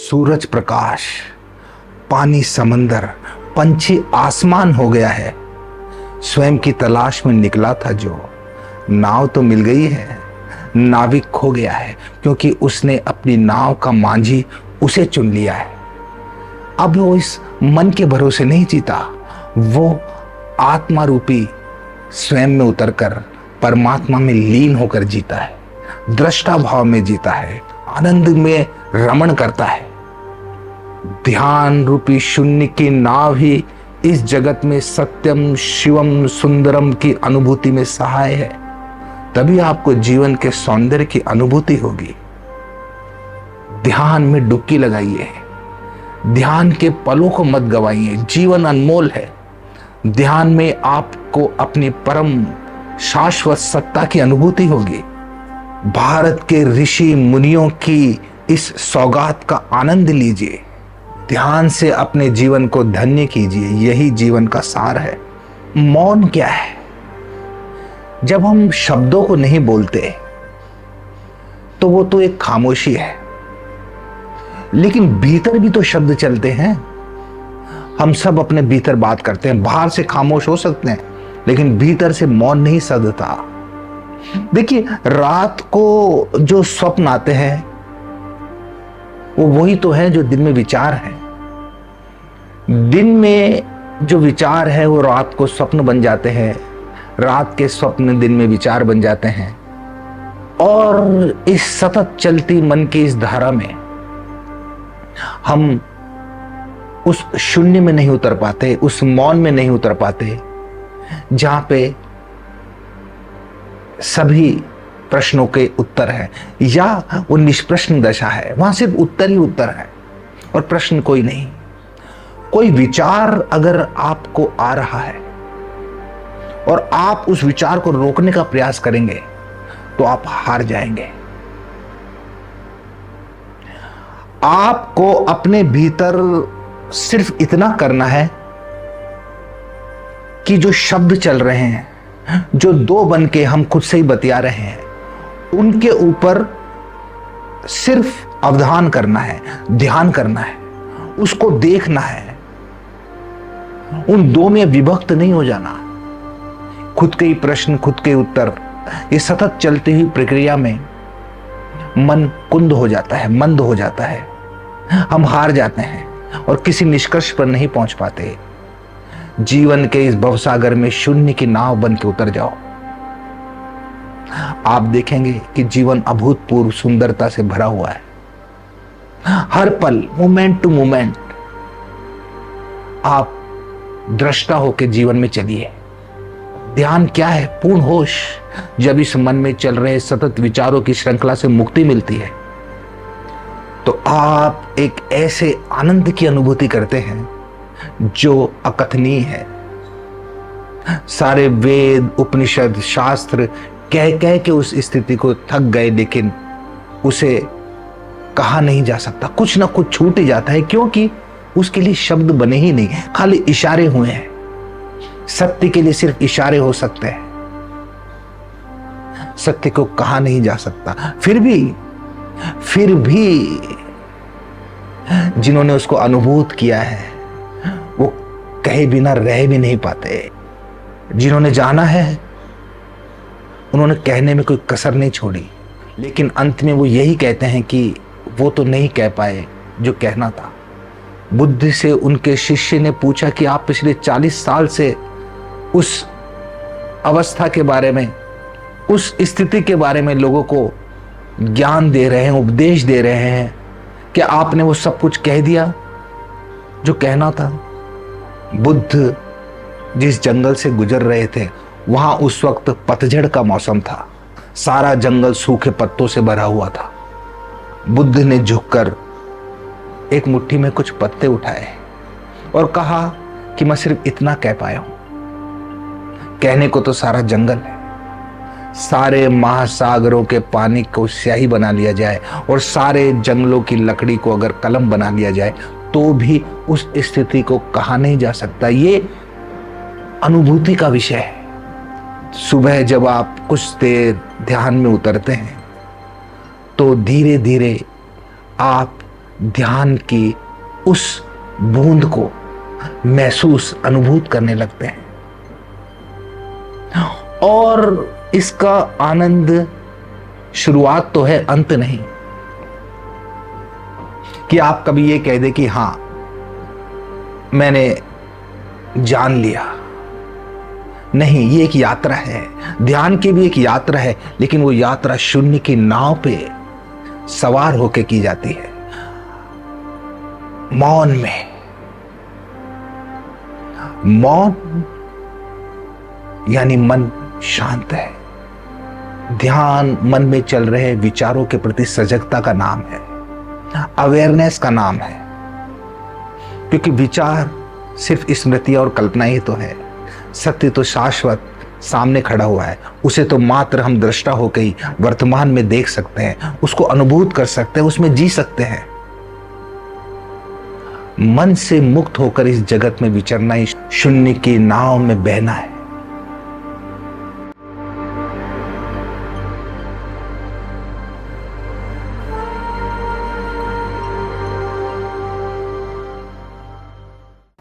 सूरज प्रकाश, पानी समंदर, पंछी आसमान हो गया है। स्वयं की तलाश में निकला था जो, नाव तो मिल गई है, नाविक खो गया है क्योंकि उसने अपनी नाव का मांझी उसे चुन लिया है। अब वो इस मन के भरोसे नहीं जीता, वो आत्मा रूपी स्वयं में उतरकर परमात्मा में लीन होकर जीता है, दृष्टा भाव में जीता है, आनंद में रमण करता है। ध्यान रूपी शून्य की नाव ही इस जगत में सत्यम शिवम सुंदरम की अनुभूति में सहाय है। तभी आपको जीवन के सौंदर्य की अनुभूति होगी। ध्यान में डुबकी लगाइए, ध्यान के पलों को मत गवाइए, जीवन अनमोल है। ध्यान में आपको अपनी परम शाश्वत सत्ता की अनुभूति होगी। भारत के ऋषि मुनियों की इस सौगात का आनंद लीजिए। ध्यान से अपने जीवन को धन्य कीजिए, यही जीवन का सार है। मौन क्या है? जब हम शब्दों को नहीं बोलते तो वो तो एक खामोशी है, लेकिन भीतर भी तो शब्द चलते हैं। हम सब अपने भीतर बात करते हैं, बाहर से खामोश हो सकते हैं लेकिन भीतर से मौन नहीं सदता। देखिए, रात को जो स्वप्न आते हैं वो वही तो है जो दिन में विचार है। दिन में जो विचार है वो रात को स्वप्न बन जाते हैं, रात के स्वप्न दिन में विचार बन जाते हैं। और इस सतत चलती मन की इस धारा में हम उस शून्य में नहीं उतर पाते, उस मौन में नहीं उतर पाते जहां पे सभी प्रश्नों के उत्तर है, या वो निष्प्रश्न दशा है, वहां सिर्फ उत्तर ही उत्तर है और प्रश्न कोई नहीं। कोई विचार अगर आपको आ रहा है और आप उस विचार को रोकने का प्रयास करेंगे तो आप हार जाएंगे। आपको अपने भीतर सिर्फ इतना करना है कि जो शब्द चल रहे हैं, जो दो बन के हम खुद से ही बतिया रहे हैं, उनके ऊपर सिर्फ अवधान करना है, ध्यान करना है, उसको देखना है। उन दो में विभक्त नहीं हो जाना। खुद के ही प्रश्न, खुद के उत्तर, ये सतत चलती हुई प्रक्रिया में मन कुंद हो जाता है, मंद हो जाता है, हम हार जाते हैं और किसी निष्कर्ष पर नहीं पहुंच पाते। जीवन के इस भवसागर में शून्य की नाव बन के उतर जाओ। आप देखेंगे कि जीवन अभूतपूर्व सुंदरता से भरा हुआ है। हर पल, मोमेंट टू मोमेंट आप दृष्टा होकर जीवन में चलिए। ध्यान क्या है? पूर्ण होश। जब इस मन में चल रहे सतत विचारों की श्रृंखला से मुक्ति मिलती है तो आप एक ऐसे आनंद की अनुभूति करते हैं जो अकथनीय है। सारे वेद, उपनिषद, शास्त्र कह कह के उस स्थिति को थक गए, लेकिन उसे कहा नहीं जा सकता। कुछ ना कुछ छूट ही जाता है क्योंकि उसके लिए शब्द बने ही नहीं, खाली इशारे हुए हैं। सत्य के लिए सिर्फ इशारे हो सकते हैं, सत्य को कहा नहीं जा सकता। फिर भी जिन्होंने उसको अनुभूत किया है वो कहे बिना रह भी नहीं पाते। जिन्होंने जाना है उन्होंने कहने में कोई कसर नहीं छोड़ी, लेकिन अंत में वो यही कहते हैं कि वो तो नहीं कह पाए जो कहना था। बुद्ध से उनके शिष्य ने पूछा कि आप पिछले 40 साल से उस अवस्था के बारे में, उस स्थिति के बारे में लोगों को ज्ञान दे रहे हैं, उपदेश दे रहे हैं, क्या आपने वो सब कुछ कह दिया जो कहना था? बुद्ध जिस जंगल से गुजर रहे थे वहां उस वक्त पतझड़ का मौसम था, सारा जंगल सूखे पत्तों से भरा हुआ था। बुद्ध ने झुककर एक मुट्ठी में कुछ पत्ते उठाए और कहा कि मैं सिर्फ इतना कह पाया हूं। कहने को तो सारा जंगल है, सारे महासागरों के पानी को स्याही बना लिया जाए और सारे जंगलों की लकड़ी को अगर कलम बना लिया जाए तो भी उस स्थिति को कहा नहीं जा सकता। ये अनुभूति का विषय है। सुबह जब आप कुछ देर ध्यान में उतरते हैं तो धीरे धीरे आप ध्यान की उस बूंद को महसूस अनुभूत करने लगते हैं। और इसका आनंद शुरुआत तो है, अंत नहीं। कि आप कभी ये कह दे कि हां मैंने जान लिया, नहीं, ये एक यात्रा है। ध्यान की भी एक यात्रा है, लेकिन वो यात्रा शून्य की नाव पे सवार होकर की जाती है, मौन में। मौन यानी मन शांत है। ध्यान मन में चल रहे विचारों के प्रति सजगता का नाम है, अवेयरनेस का नाम है। क्योंकि विचार सिर्फ स्मृति और कल्पना ही तो है, सत्य तो शाश्वत सामने खड़ा हुआ है। उसे तो मात्र हम दृष्टा होकर ही वर्तमान में देख सकते हैं, उसको अनुभूत कर सकते हैं, उसमें जी सकते हैं। मन से मुक्त होकर इस जगत में विचरना ही शून्य की नाव में बहना है।